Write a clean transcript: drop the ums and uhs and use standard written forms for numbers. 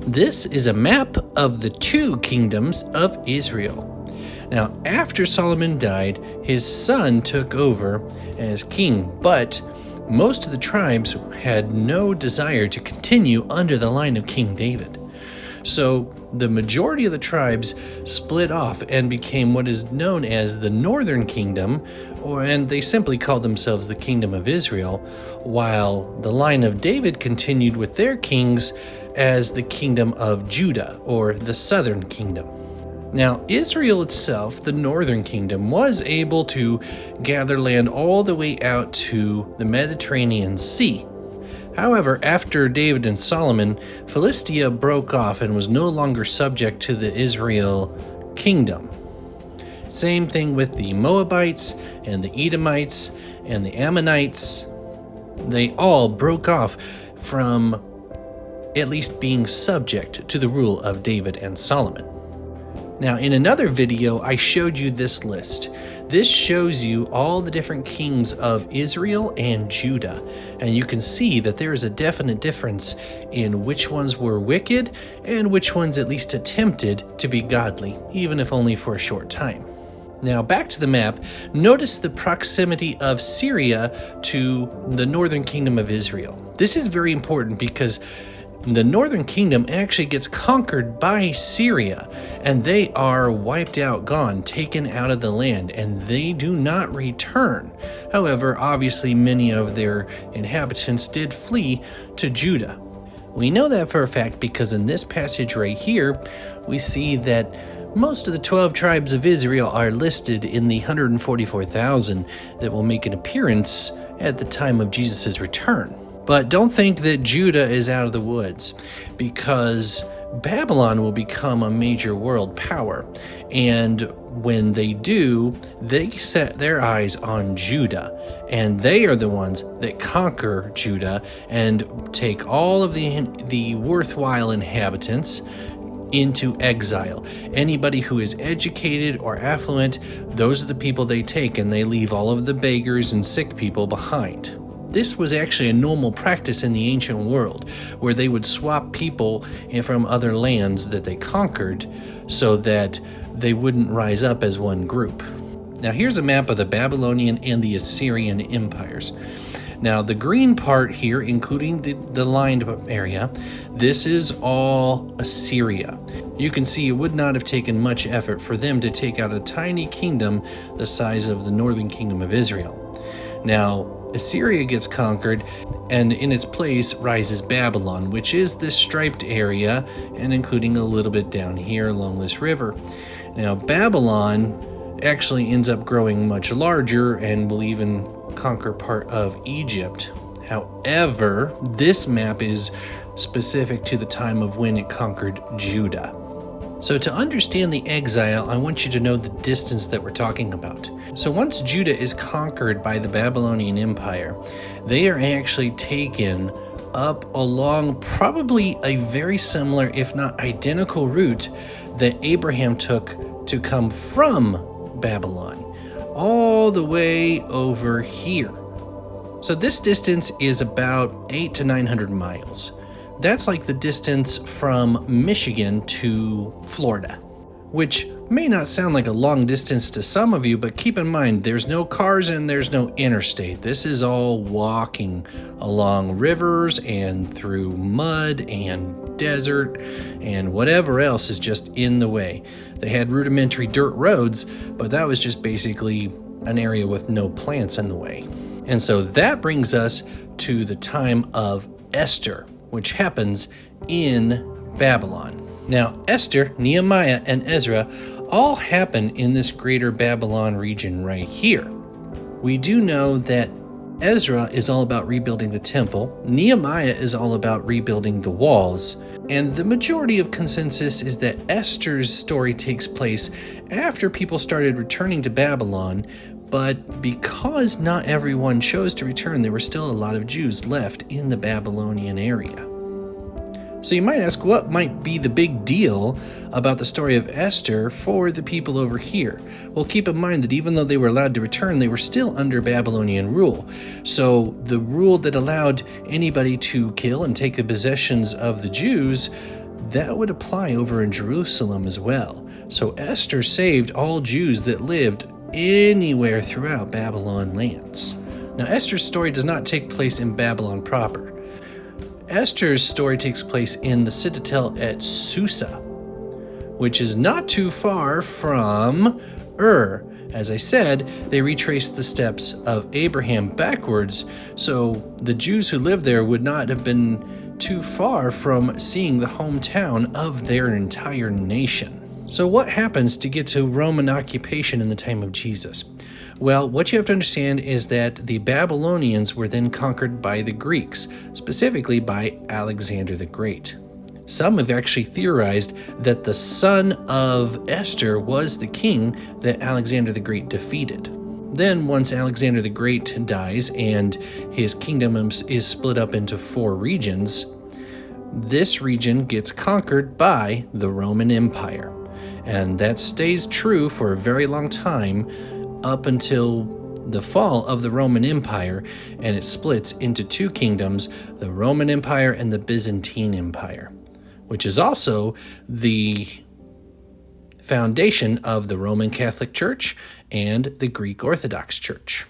This is a map of the two kingdoms of Israel. Now, after Solomon died, his son took over as king, but most of the tribes had no desire to continue under the line of King David. So the majority of the tribes split off and became what is known as the Northern Kingdom, and they simply called themselves the Kingdom of Israel, while the line of David continued with their kings as the Kingdom of Judah, or the Southern Kingdom. Now, Israel itself, the Northern Kingdom, was able to gather land all the way out to the Mediterranean Sea. However, after David and Solomon, Philistia broke off and was no longer subject to the Israel kingdom. Same thing with the Moabites and the Edomites and the Ammonites. They all broke off from at least being subject to the rule of David and Solomon. Now, in another video, I showed you this list. This shows you all the different kings of Israel and Judah, and you can see that there is a definite difference in which ones were wicked and which ones at least attempted to be godly, even if only for a short time. Now, back to the map, notice the proximity of Syria to the Northern Kingdom of Israel. This is very important because the Northern Kingdom actually gets conquered by Syria, and they are wiped out, gone, taken out of the land, and they do not return. However, obviously many of their inhabitants did flee to Judah. We know that for a fact because in this passage right here, we see that most of the 12 tribes of Israel are listed in the 144,000 that will make an appearance at the time of Jesus' return. But don't think that Judah is out of the woods, because Babylon will become a major world power. And when they do, they set their eyes on Judah. And they are the ones that conquer Judah and take all of the worthwhile inhabitants into exile. Anybody who is educated or affluent, those are the people they take, and they leave all of the beggars and sick people behind. This was actually a normal practice in the ancient world, where they would swap people from other lands that they conquered so that they wouldn't rise up as one group. Now, here's a map of the Babylonian and the Assyrian empires. Now, the green part here, including the lined area, this is all Assyria. You can see it would not have taken much effort for them to take out a tiny kingdom the size of the Northern Kingdom of Israel. Now, Assyria gets conquered, and in its place rises Babylon, which is this striped area, and including a little bit down here along this river. Now, Babylon actually ends up growing much larger and will even conquer part of Egypt. However, this map is specific to the time of when it conquered Judah. So to understand the exile, I want you to know the distance that we're talking about. So once Judah is conquered by the Babylonian Empire, they are actually taken up along probably a very similar, if not identical, route that Abraham took to come from Babylon, all the way over here. So this distance is about 800 to 900 miles. That's like the distance from Michigan to Florida, which may not sound like a long distance to some of you, but keep in mind there's no cars and there's no interstate. This is all walking along rivers and through mud and desert and whatever else is just in the way. They had rudimentary dirt roads, but that was just basically an area with no plants in the way. And so that brings us to the time of Esther, which happens in Babylon. Now, Esther, Nehemiah, and Ezra all happen in this greater Babylon region right here. We do know that Ezra is all about rebuilding the temple, Nehemiah is all about rebuilding the walls, and the majority of consensus is that Esther's story takes place after people started returning to Babylon, but because not everyone chose to return, there were still a lot of Jews left in the Babylonian area. So you might ask, what might be the big deal about the story of Esther for the people over here? Well, keep in mind that even though they were allowed to return, they were still under Babylonian rule. So the rule that allowed anybody to kill and take the possessions of the Jews, that would apply over in Jerusalem as well. So Esther saved all Jews that lived anywhere throughout Babylon lands. Now, Esther's story does not take place in Babylon proper. Esther's story takes place in the citadel at Susa, which is not too far from Ur. As I said, they retraced the steps of Abraham backwards, so the Jews who lived there would not have been too far from seeing the hometown of their entire nation. So what happens to get to Roman occupation in the time of Jesus? Well, what you have to understand is that the Babylonians were then conquered by the Greeks, specifically by Alexander the Great. Some have actually theorized that the son of Esther was the king that Alexander the Great defeated. Then, once Alexander the Great dies and his kingdom is split up into 4 regions, this region gets conquered by the Roman Empire. And that stays true for a very long time up until the fall of the Roman Empire, and it splits into 2 kingdoms, the Roman Empire and the Byzantine Empire, which is also the foundation of the Roman Catholic Church and the Greek Orthodox Church.